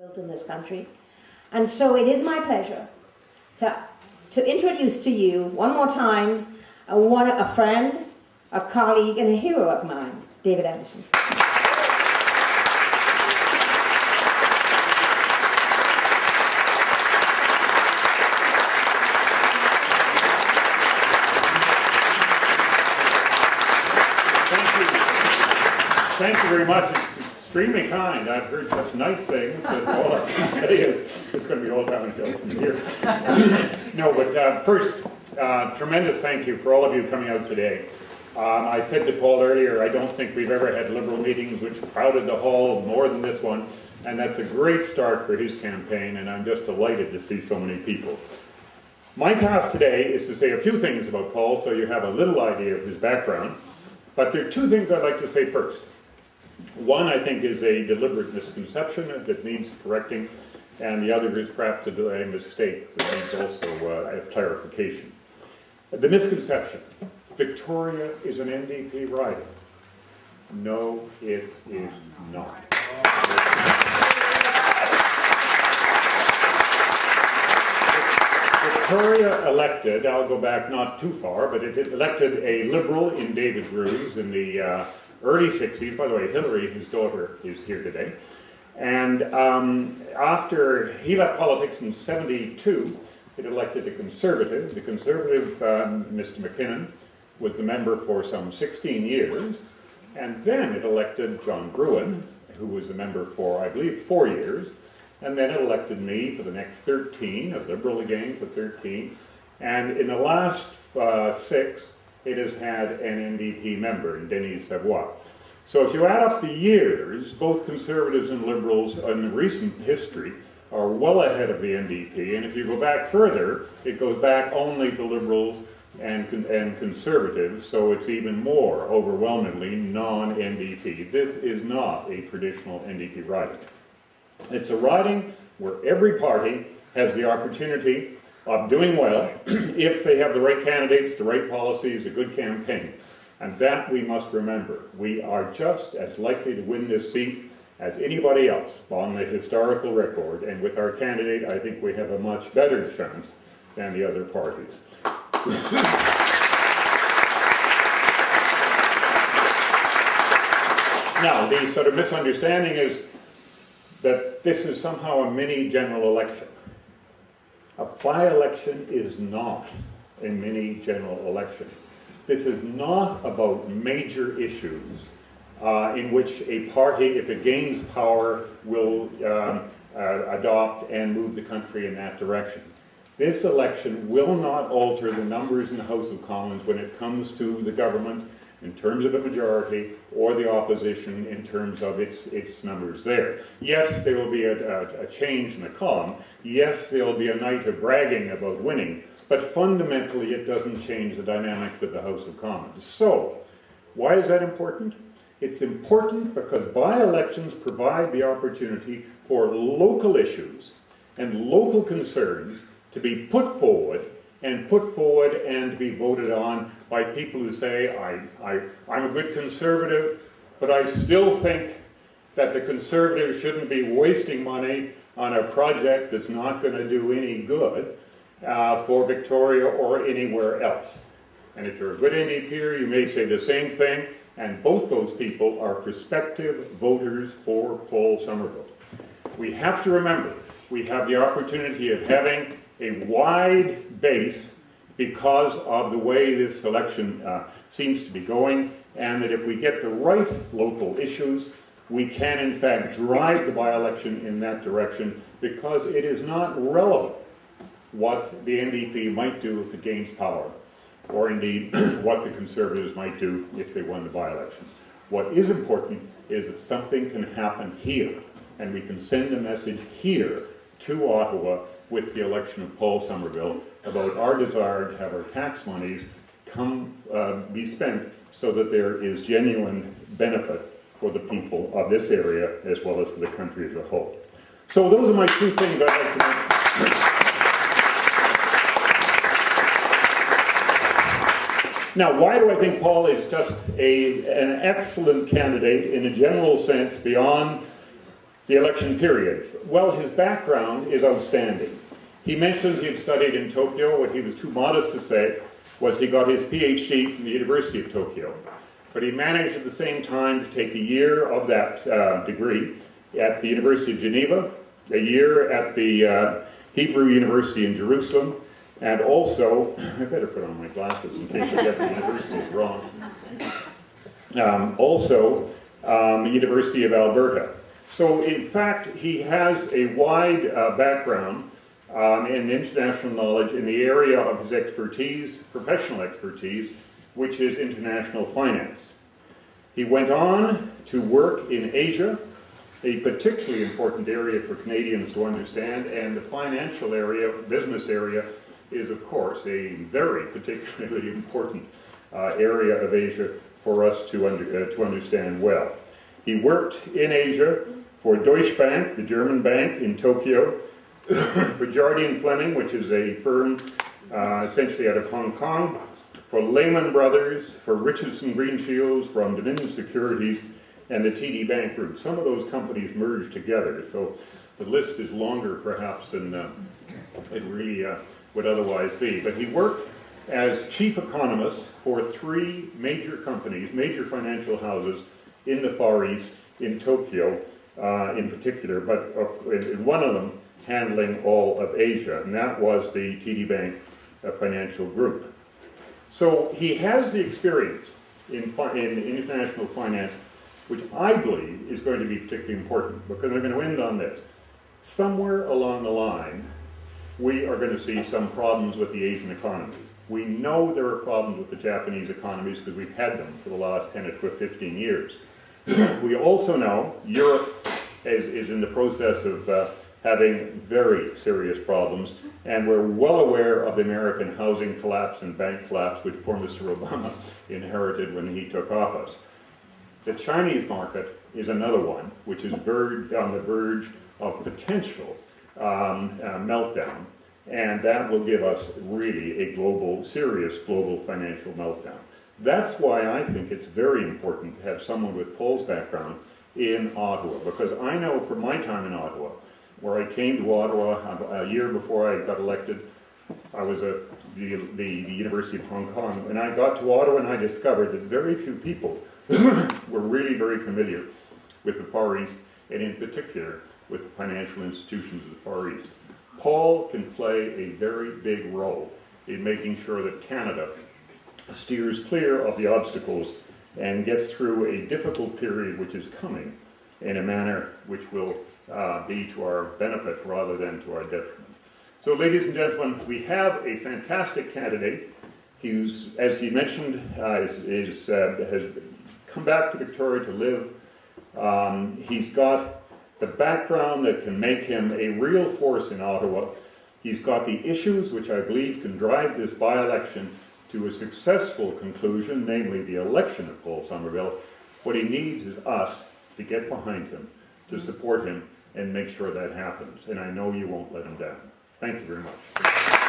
built in this country. And so it is my pleasure to introduce to you one more time a friend, a colleague, and a hero of mine, David Anderson. Thank you very much. It's extremely kind. I've heard such nice things that all I can say is it's going to be all downhill from here. No, but first, tremendous thank you for all of you coming out today. I said to Paul earlier, I don't think we've ever had Liberal meetings which crowded the hall more than this one, and that's a great start for his campaign, and I'm just delighted to see so many people. My task today is to say a few things about Paul so you have a little idea of his background, but there are two things I'd like to say first. One, I think, is a deliberate misconception that needs correcting, and the other is perhaps a mistake that needs also a clarification. The misconception: Victoria is an NDP riding. No, it is not. Victoria elected, I'll go back not too far, but it elected a Liberal in David Ruse in the early 60s. By the way, Hillary, his daughter, is here today. And after he left politics in 72, it elected a Conservative. The Conservative, Mr. McKinnon, was the member for some 16 years. And then it elected John Gruen, who was the member for, I believe, 4 years. And then it elected me for the next 13, a Liberal again for 13. And in the last 6, it has had an NDP member, Denis Savoy. So if you add up the years, both Conservatives and Liberals in recent history are well ahead of the NDP. And if you go back further, it goes back only to Liberals and Conservatives, so it's even more overwhelmingly non-NDP. This is not a traditional NDP riding. It's a riding where every party has the opportunity of doing well if they have the right candidates, the right policies, a good campaign. And that we must remember. We are just as likely to win this seat as anybody else on the historical record, and with our candidate, I think we have a much better chance than the other parties. Now, the sort of misunderstanding is that this is somehow a mini general election. A by-election is not a mini general election. This is not about major issues in which a party, if it gains power, will adopt and move the country in that direction. This election will not alter the numbers in the House of Commons when it comes to the government in terms of a majority, or the opposition in terms of its numbers there. Yes, there will be a change in the column. Yes, there will be a night of bragging about winning, but fundamentally it doesn't change the dynamics of the House of Commons. So, why is that important? It's important because by-elections provide the opportunity for local issues and local concerns to be put forward and to be voted on by people who say, I'm a good Conservative, but I still think that the Conservatives shouldn't be wasting money on a project that's not going to do any good for Victoria or anywhere else. And if you're a good NDPer, you may say the same thing, and both those people are prospective voters for Paul Summerville. We have to remember, we have the opportunity of having a wide base because of the way this election seems to be going, and that if we get the right local issues, we can in fact drive the by-election in that direction, because it is not relevant what the NDP might do if it gains power, or indeed what the Conservatives might do if they won the by-election. What is important is that something can happen here, and we can send a message here to Ottawa with the election of Paul Summerville about our desire to have our tax monies be spent so that there is genuine benefit for the people of this area as well as for the country as a whole. So those are my two things I'd like to mention. Now, why do I think Paul is just an excellent candidate in a general sense beyond the election period. Well, his background is outstanding. He mentioned he had studied in Tokyo. What he was too modest to say was he got his PhD from the University of Tokyo. But he managed at the same time to take a year of that degree at the University of Geneva, a year at the Hebrew University in Jerusalem, and also, I better put on my glasses in case I get the universities wrong, the University of Alberta. So in fact, he has a wide background and international knowledge in the area of his expertise, professional expertise, which is international finance. He went on to work in Asia, a particularly important area for Canadians to understand, and the financial area, business area, is of course a very particularly important area of Asia for us to understand well. He worked in Asia for Deutsche Bank, the German bank in Tokyo, for Jardine Fleming, which is a firm essentially out of Hong Kong, for Lehman Brothers, for Richardson Greenshields, from Dominion Securities, and the TD Bank Group. Some of those companies merged together, so the list is longer perhaps than it really would otherwise be. But he worked as chief economist for 3 major companies, major financial houses in the Far East, in Tokyo in particular, but in one of them handling all of Asia, and that was the TD Bank Financial Group. So he has the experience in international finance, which I believe is going to be particularly important, because I'm going to end on this. Somewhere along the line, we are going to see some problems with the Asian economies. We know there are problems with the Japanese economies because we've had them for the last 10 or 15 years. We also know Europe is in the process of having very serious problems, and we're well aware of the American housing collapse and bank collapse, which poor Mr. Obama inherited when he took office. The Chinese market is another one, which is on the verge of potential meltdown, and that will give us really a serious global financial meltdown. That's why I think it's very important to have someone with Paul's background in Ottawa, because I know from my time in Ottawa, where I came to Ottawa a year before I got elected, I was at the University of Hong Kong, and I got to Ottawa and I discovered that very few people were really very familiar with the Far East, and in particular with the financial institutions of the Far East. Paul can play a very big role in making sure that Canada steers clear of the obstacles and gets through a difficult period which is coming in a manner which will be to our benefit rather than to our detriment. So, ladies and gentlemen, we have a fantastic candidate who's, as he mentioned, has come back to Victoria to live. He's got the background that can make him a real force in Ottawa. He's got the issues which I believe can drive this by-election to a successful conclusion, namely the election of Paul Summerville. What he needs is us to get behind him, to support him, and make sure that happens. And I know you won't let him down. Thank you very much.